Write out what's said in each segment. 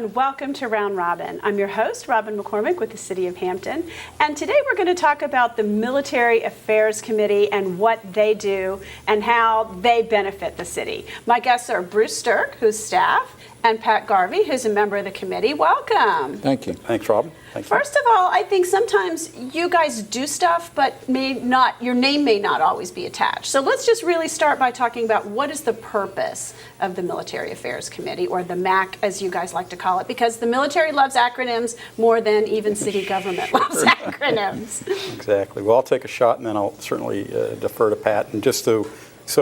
and welcome to Round Robin. I'm your host, Robin McCormick with the City of Hampton, and today we're going to talk about the Military Affairs Committee and what they do and how they benefit the city. My guests are Bruce Sturk, who's staff, and Pat Garvey, who's a member of the committee. Welcome. Thank you. Thanks, Robin. Thank you. First of all, I think sometimes you guys do stuff, but your name may not always be attached. So let's just really start by talking about what is the purpose of the Military Affairs Committee, or the MAC, as you guys like to call it, because the military loves acronyms more than even city government loves acronyms. Exactly. Well, I'll take a shot, and then I'll certainly defer to Pat. And just so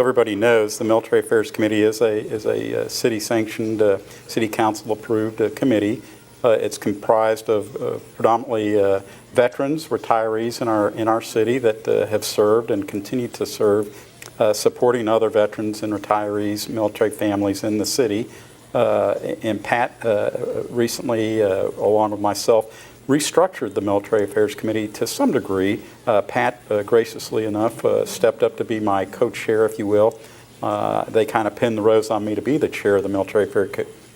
everybody knows, the Military Affairs Committee is a city-sanctioned, city council-approved committee. It's comprised of predominantly veterans, retirees in our city that have served and continue to serve, supporting other veterans and retirees, military families in the city. And Pat recently, along with myself, restructured the Military Affairs Committee to some degree. Pat, graciously enough, stepped up to be my co-chair, if you will. They kind of pinned the rose on me to be the chair of the Military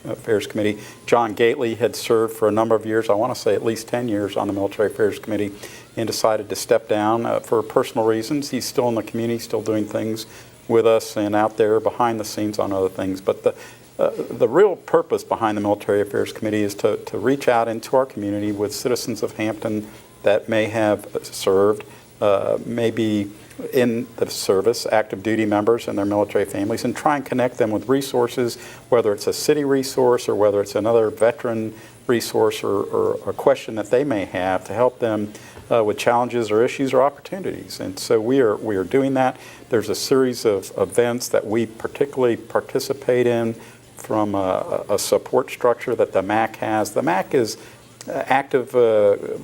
Affairs Committee. John Gately had served for a number of years, I want to say at least 10 years on the Military Affairs Committee, and decided to step down for personal reasons. He's still in the community, still doing things with us and out there behind the scenes on other things. But the real purpose behind the Military Affairs Committee is to reach out into our community with citizens of Hampton that may have served, maybe in the service, active duty members and their military families, and try and connect them with resources, whether it's a city resource or whether it's another veteran resource or a question that they may have to help them with challenges or issues or opportunities. And so we are doing that. There's a series of events that we particularly participate in from a support structure that the MAC has. The MAC is active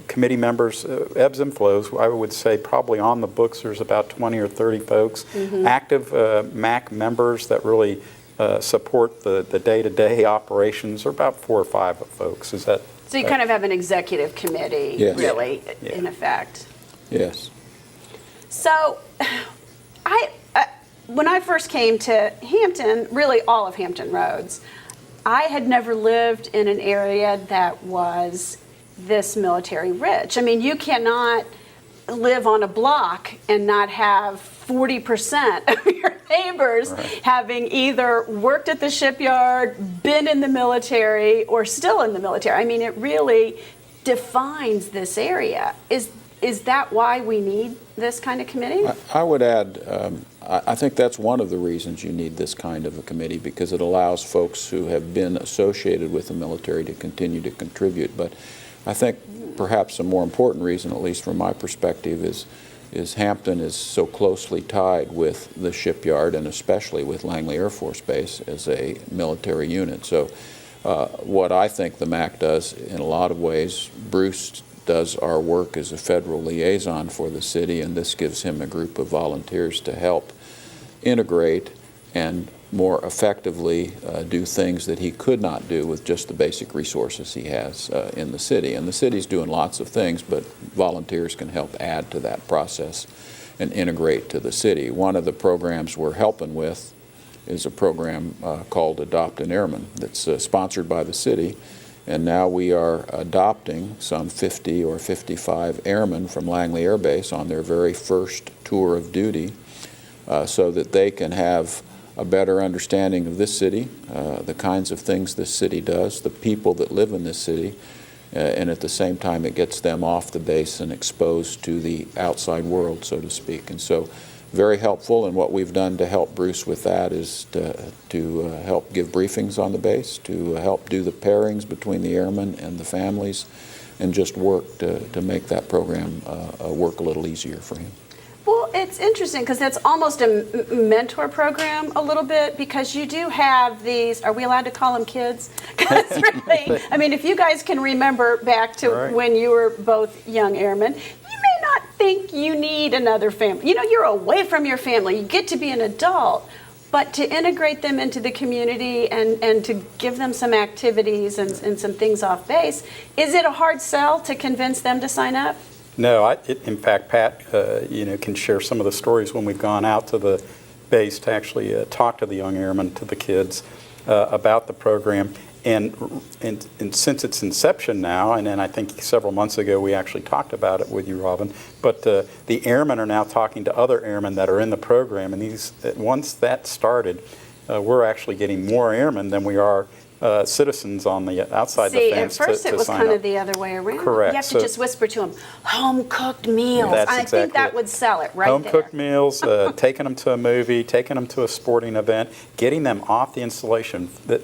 committee members, ebbs and flows. I would say probably on the books there's about 20 or 30 folks. Mm-hmm. Active MAC members that really support the day-to-day operations are about 4 or 5 folks. Is that? So you kind of have an executive committee, yes. Really, yeah. In effect. Yes. So when I first came to Hampton, really all of Hampton Roads, I had never lived in an area that was this military rich. I mean, you cannot live on a block and not have 40% of your neighbors having either worked at the shipyard, been in the military, or still in the military. I mean, it really defines this area. Is that why we need this kind of committee? I would add, I think that's one of the reasons you need this kind of a committee, because it allows folks who have been associated with the military to continue to contribute. But I think perhaps a more important reason, at least from my perspective, is Hampton is so closely tied with the shipyard, and especially with Langley Air Force Base as a military unit. So what I think the MAC does in a lot of ways, Bruce does our work as a federal liaison for the city, and this gives him a group of volunteers to help integrate and more effectively do things that he could not do with just the basic resources he has in the city. And the city's doing lots of things, but volunteers can help add to that process and integrate to the city. One of the programs we're helping with is a program called Adopt an Airman that's sponsored by the city. And now we are adopting some 50 or 55 airmen from Langley Air Base on their very first tour of duty so that they can have a better understanding of this city, the kinds of things this city does, the people that live in this city, and at the same time it gets them off the base and exposed to the outside world, so to speak. And so very helpful, and what we've done to help Bruce with that is to help give briefings on the base, to help do the pairings between the airmen and the families, and just work to make that program work a little easier for him. Well, it's interesting because that's almost a mentor program a little bit, because you do have these, are we allowed to call them kids? Because really, I mean, if you guys can remember back to when you were both young airmen, not think you need another family. You know, you're away from your family. You get to be an adult, but to integrate them into the community and to give them some activities and some things off base, is it a hard sell to convince them to sign up? No, in fact, Pat, can share some of the stories when we've gone out to the base to actually talk to the young airmen, to the kids about the program. And since its inception now, and then I think several months ago we actually talked about it with you, Robin, but the airmen are now talking to other airmen that are in the program, and once that started, we're actually getting more airmen than we are citizens on the outside the fence See, at first to it was sign kind up. of the other way around. Correct. You have to So- just whisper to them, home-cooked meals. That's I exactly think that it. would sell it right Home-cooked there. meals, taking them to a movie, taking them to a sporting event, getting them off the installation. That,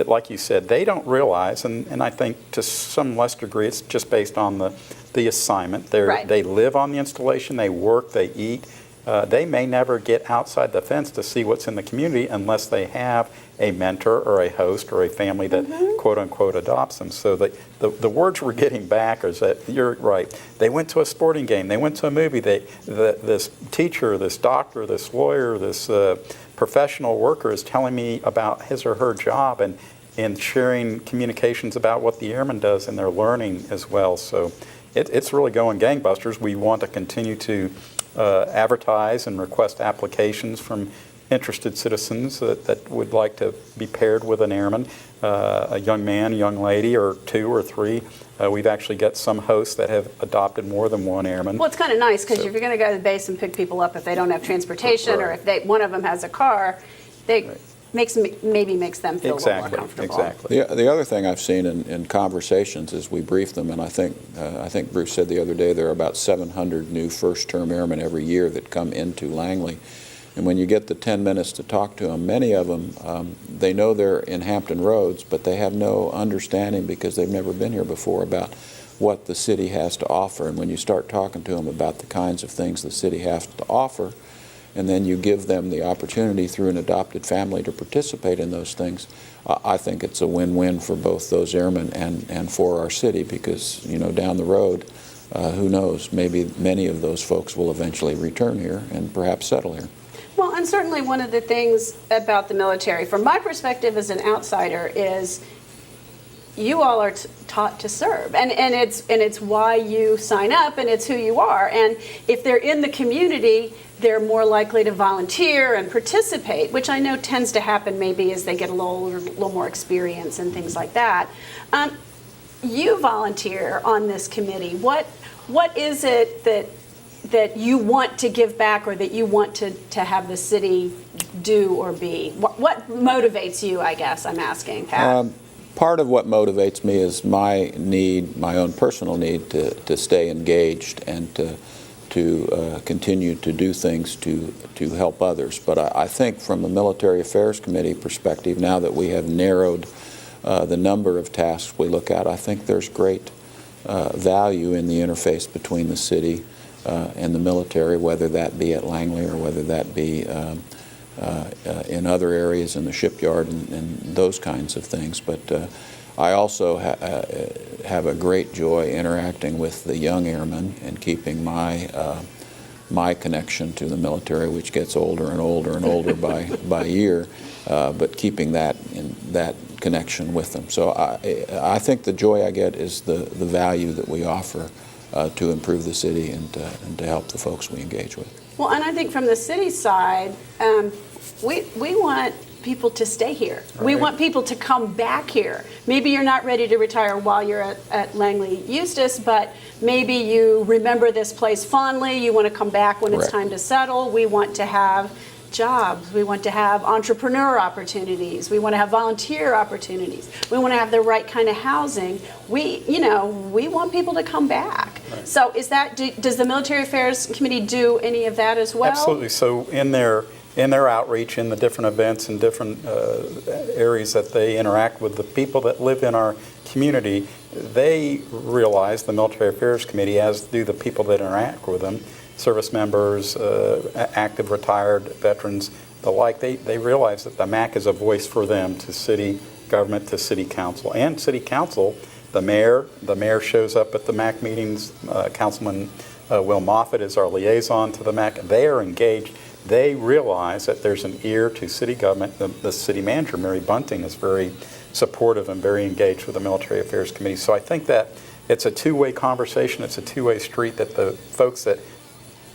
like you said, they don't realize, and I think to some less degree it's just based on the assignment. Right. They live on the installation, they work, they eat. They may never get outside the fence to see what's in the community unless they have a mentor or a host or a family that quote-unquote adopts them. So the words we're getting back is that, you're right, they went to a sporting game, they went to a movie, this teacher, this doctor, this lawyer, this professional worker is telling me about his or her job and sharing communications about what the airman does, and they're learning as well. So it's really going gangbusters. We want to continue to advertise and request applications from interested citizens that would like to be paired with an airman, a young man, a young lady, or two or three. We've actually got some hosts that have adopted more than one airman. Well, it's kind of nice because if you're going to go to the base and pick people up if they don't have transportation or Right. if one of them has a car, maybe makes them feel a little more comfortable. Exactly. The other thing I've seen in conversations is we brief them, and I think Bruce said the other day there are about 700 new first-term airmen every year that come into Langley. And when you get the 10 minutes to talk to them, many of them, they know they're in Hampton Roads, but they have no understanding because they've never been here before about what the city has to offer. And when you start talking to them about the kinds of things the city has to offer, and then you give them the opportunity through an adopted family to participate in those things, I think it's a win-win for both those airmen and for our city because, down the road, who knows, maybe many of those folks will eventually return here and perhaps settle here. Well, and certainly one of the things about the military, from my perspective as an outsider, is you all are taught to serve, and it's why you sign up, and it's who you are. And if they're in the community, they're more likely to volunteer and participate, which I know tends to happen maybe as they get a little more experience and things like that. You volunteer on this committee. What is it that you want to give back or that you want to have the city do or be? What motivates you, I guess I'm asking, Pat? Part of what motivates me is my own personal need to stay engaged and to continue to do things to help others. But I think from a Military Affairs Committee perspective, now that we have narrowed the number of tasks we look at, I think there's great value in the interface between the city and the military, whether that be at Langley or whether that be in other areas in the shipyard and those kinds of things. But I also have a great joy interacting with the young airmen and keeping my connection to the military, which gets older and older and older by year, but keeping that connection with them. So I think the joy I get is the value that we offer to improve the city and to help the folks we engage with. Well, and I think from the city side, we want people to stay here. Right. We want people to come back here. Maybe you're not ready to retire while you're at Langley Eustis, but maybe you remember this place fondly. You want to come back when it's Correct. time to settle. We want to have jobs. We want to have entrepreneur opportunities. We want to have volunteer opportunities. We want to have the right kind of housing. We want people to come back. Right. So does the Military Affairs Committee do any of that as well? Absolutely. So in their outreach, in the different events and different areas that they interact with the people that live in our community, they realize, the Military Affairs Committee, as do the people that interact with them, service members, active retired veterans, the like, they realize that the MAC is a voice for them to city government, to city council. And city council, the mayor shows up at the MAC meetings. Councilman Will Moffitt is our liaison to the MAC. They are engaged. They realize that there's an ear to city government. The city manager, Mary Bunting, is very supportive and very engaged with the Military Affairs Committee. So I think that it's a two-way conversation. It's a two-way street, that the folks that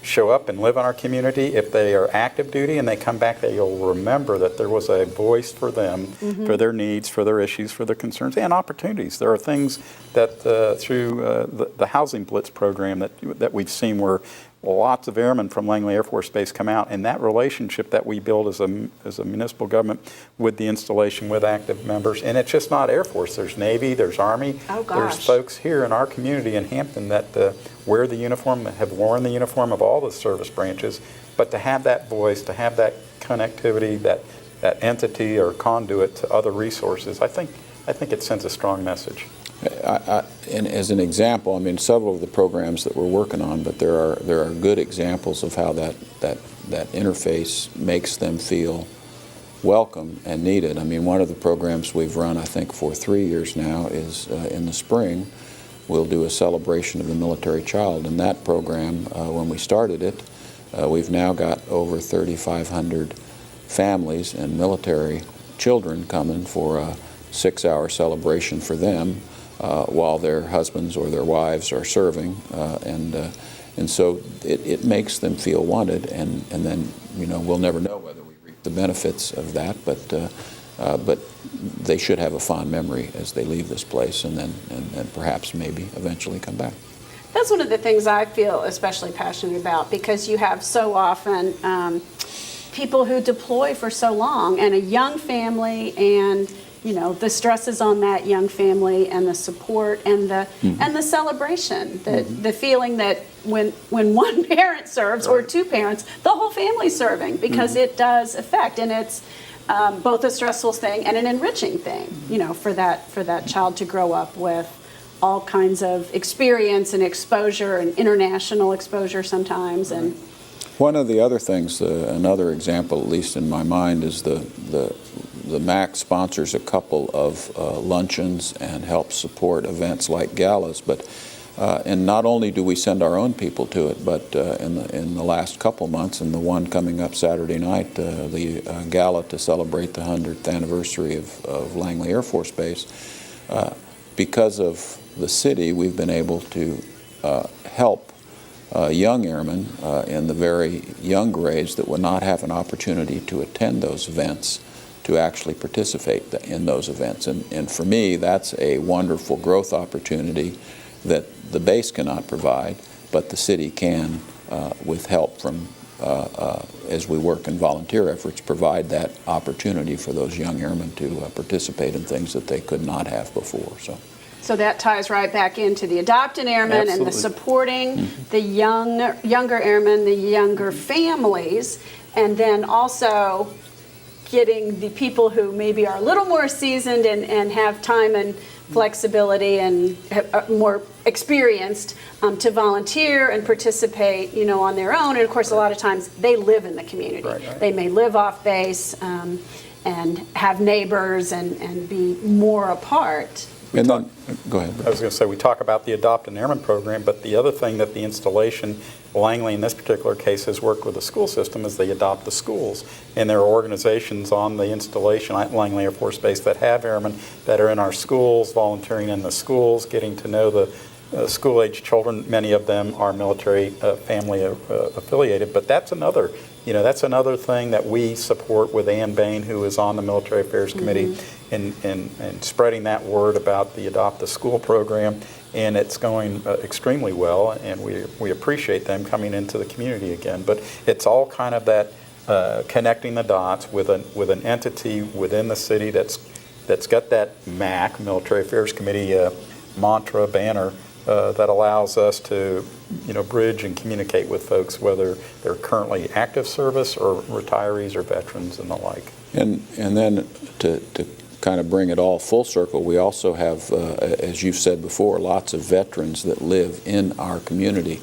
show up and live in our community, if they are active duty and they come back, they'll remember that there was a voice for them, for their needs, for their issues, for their concerns, and opportunities. There are things that through the Housing Blitz program that we've seen where lots of airmen from Langley Air Force Base come out, and that relationship that we build as a municipal government with the installation with active members, and it's just not Air Force. There's Navy, there's Army, there's folks here in our community in Hampton that wear the uniform, have worn the uniform of all the service branches, but to have that voice, to have that connectivity, that entity or conduit to other resources, I think it sends a strong message. And as an example, I mean, several of the programs that we're working on, but there are good examples of how that interface makes them feel welcome and needed. I mean, one of the programs we've run, I think, for 3 years now is in the spring, we'll do a celebration of the military child. And that program, when we started it, we've now got over 3,500 families and military children coming for a 6-hour celebration for them. While their husbands or their wives are serving, and so it makes them feel wanted, and then we'll never know whether we reap the benefits of that, but they should have a fond memory as they leave this place, and then perhaps maybe eventually come back. That's one of the things I feel especially passionate about, because you have so often people who deploy for so long, and a young family, and the stresses on that young family, and the support, and the celebration, the feeling that when one parent serves, or two parents, the whole family's serving, because it does affect, and it's both a stressful thing and an enriching thing, for that child to grow up with all kinds of experience and exposure, and international exposure sometimes. And one of the other things, another example, at least in my mind, is the MAC sponsors a couple of luncheons and helps support events like galas. But and not only do we send our own people to it, but in the last couple months, and the one coming up Saturday night, the gala to celebrate the 100th anniversary of Langley Air Force Base, because of the city, we've been able to help young airmen in the very young grades that would not have an opportunity to attend those events to actually participate in those events. And for me, that's a wonderful growth opportunity that the base cannot provide, but the city can, with help from, as we work in volunteer efforts, provide that opportunity for those young airmen to participate in things that they could not have before. So that ties right back into the adopted airmen. Absolutely. And the supporting the younger airmen, the younger families, and then also getting the people who maybe are a little more seasoned and have time and flexibility and more experienced to volunteer and participate, on their own. And of course, a lot of times they live in the community. Right. They may live off base and have neighbors and be more a part. And then, go ahead. I was going to say, we talk about the Adopt an Airman program, but the other thing that the installation, Langley in this particular case, has worked with the school system is they adopt the schools. And there are organizations on the installation at Langley Air Force Base that have airmen that are in our schools, volunteering in the schools, getting to know the school-age children. Many of them are military family affiliated, but that's another thing that we support with Ann Bain, who is on the Military Affairs Committee, and spreading that word about the Adopt the School program, and it's going extremely well, and we appreciate them coming into the community again. But it's all kind of that connecting the dots with an entity within the city that's got that MAC, Military Affairs Committee mantra, banner, that allows us to bridge and communicate with folks, whether they're currently active service or retirees or veterans and the like. And then to kind of bring it all full circle, we also have, as you've said before, lots of veterans that live in our community.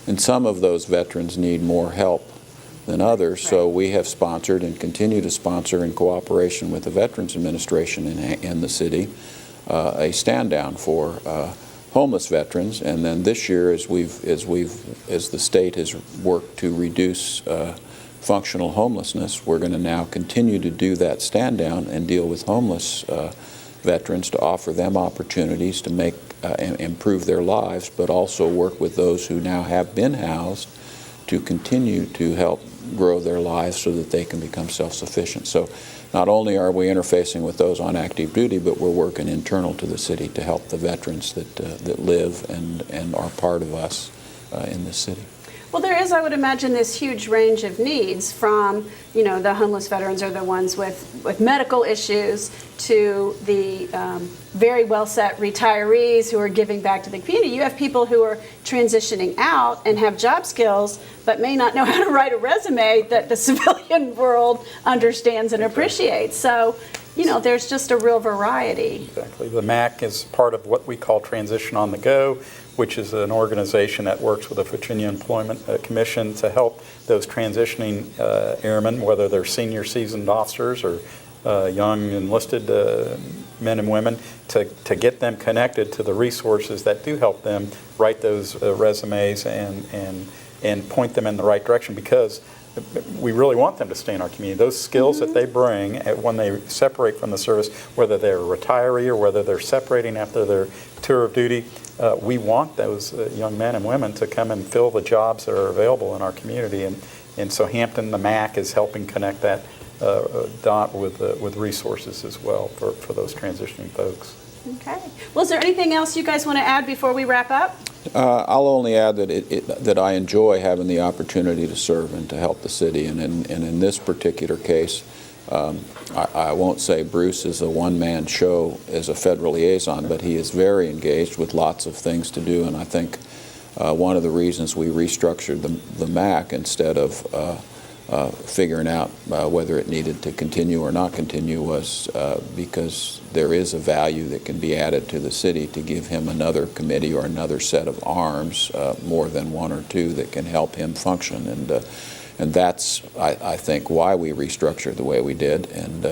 And some of those veterans need more help than others, so we have sponsored and continue to sponsor, in cooperation with the Veterans Administration in the city, a stand down for homeless veterans. And then this year, as the state has worked to reduce functional homelessness, we're going to now continue to do that stand down and deal with homeless veterans to offer them opportunities to improve their lives, but also work with those who now have been housed to continue to help grow their lives so that they can become self-sufficient. So not only are we interfacing with those on active duty, but we're working internal to the city to help the veterans that live and are part of us in this city. Well, there is, I would imagine, this huge range of needs from, the homeless veterans or the ones with medical issues to the very well-set retirees who are giving back to the community. You have people who are transitioning out and have job skills but may not know how to write a resume that the civilian world understands and appreciates. So, there's just a real variety. Exactly. The MAC is part of what we call Transition on the Go, which is an organization that works with the Virginia Employment Commission to help those transitioning airmen, whether they're senior seasoned officers or young enlisted men and women, to get them connected to the resources that do help them write those resumes and point them in the right direction, because we really want them to stay in our community. Those skills that they bring when they separate from the service, whether they're a retiree or whether they're separating after their tour of duty, we want those young men and women to come and fill the jobs that are available in our community. And so Hampton, the MAC, is helping connect that dot with resources as well for those transitioning folks. Okay. Well, is there anything else you guys want to add before we wrap up? I'll only add that I enjoy having the opportunity to serve and to help the city. And in this particular case, I won't say Bruce is a one-man show as a federal liaison, but he is very engaged with lots of things to do. And I think one of the reasons we restructured the MAC instead of figuring out whether it needed to continue or not continue was because there is a value that can be added to the city to give him another committee or another set of arms, more than one or two, that can help him function. And that's, I think, why we restructured the way we did, and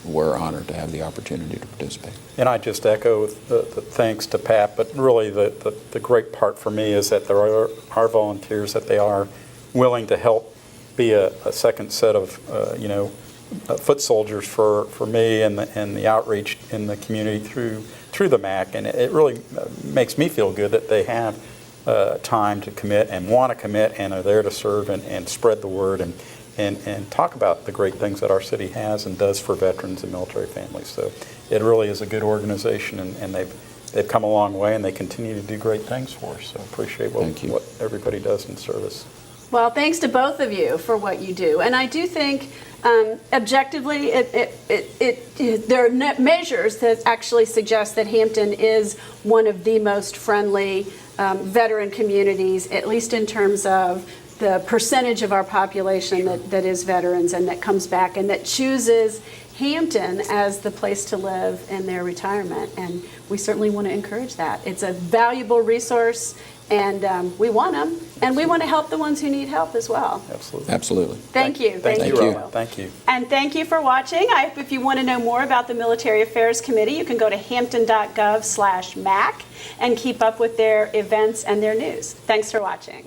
we're honored to have the opportunity to participate. And I just echo the thanks to Pat, but really the great part for me is that there are volunteers, that they are willing to help be a second set of foot soldiers for me and the outreach in the community through the MAC. And it really makes me feel good that they have time to commit and want to commit and are there to serve and spread the word and talk about the great things that our city has and does for veterans and military families. So it really is a good organization, and they've come a long way, and they continue to do great things for us. So I appreciate what everybody does in service. Well, thanks to both of you for what you do. And I do think objectively there are measures that actually suggest that Hampton is one of the most friendly veteran communities, at least in terms of the percentage of our population that is veterans and that comes back and that chooses Hampton as the place to live in their retirement. And we certainly want to encourage that. It's a valuable resource, and we want them, and we want to help the ones who need help as well. Absolutely. Absolutely. Thank you. Thank you. Thank you. And thank you for watching. If you want to know more about the Military Affairs Committee, you can go to hampton.gov/MAC and keep up with their events and their news. Thanks for watching.